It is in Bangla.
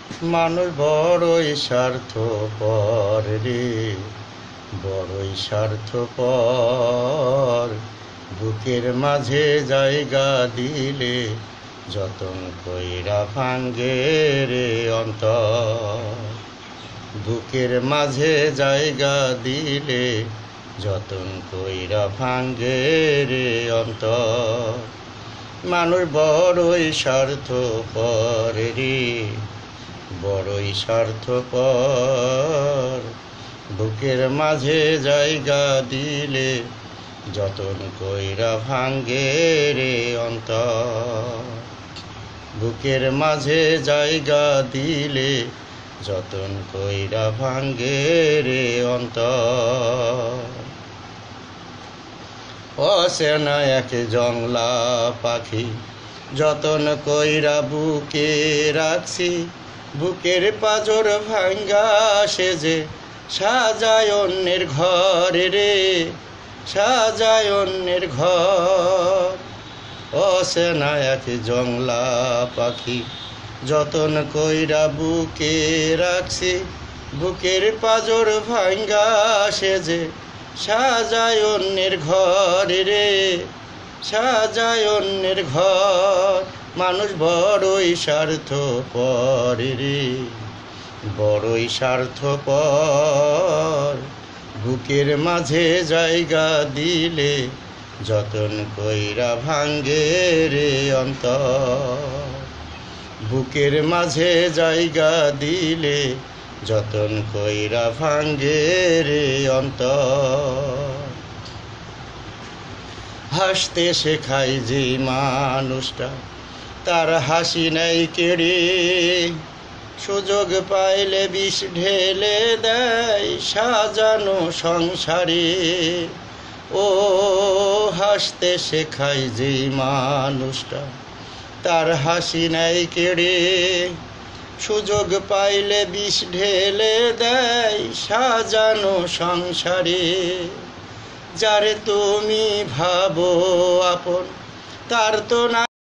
মানুষ বড়ই স্বার্থপর রে, বড়ই স্বার্থপর। বুকের মাঝে জায়গা দিলে যতন কইরা ভাঙ্গে রে অন্তর। বুকের মাঝে জায়গা দিলে যতন কইরা ভাঙ্গে রে অন্তর। মানুষ বড়ই স্বার্থপর রে, বড়ই স্বার্থপর। বুকের মাঝে জায়গা দিলে যতন কইরা ভাঙ্গে রে অন্তর। বুকের মাঝে জায়গা দিলে যতন কইরা ভাঙ্গে রে অন্তর। অচেনা এক জংলা পাখি যতন কইরা বুকে রাখছি, বুকের পাজর ভাঙ্গা সেজে সাজায় অন্যের ঘর রে, সাজায় অন্যের ঘর। অচেনা এক জংলা পাখি যতন কইরা বুকে রাখছি, বুকের পাজর ভাঙ্গা সেজে সাজায় অন্যের ঘর রে, সাজায় অন্যের ঘর। মানুষ বড়ই স্বার্থপর রে, বড়ই স্বার্থপর। বুকের মাঝে জায়গা দিলে যতন কইরা ভাঙ্গে রে অন্তর। বুকের মাঝে জায়গা দিলে যতন কইরা ভাঙ্গে রে অন্তর। হাসতে শেখায় যে মানুষটা তার হাসি নাই কেড়ে, সুযোগ পাইলে বিষ ঢেলে দেয় সাজানো সংসারে। ও হাসতে শেখায় যে মানুষটা তার হাসি নাই কেড়ে, সুযোগ পাইলে বিষ ঢেলে দেয় সাজানো সংসারে। যারে তুমি ভাবো আপন তার তো না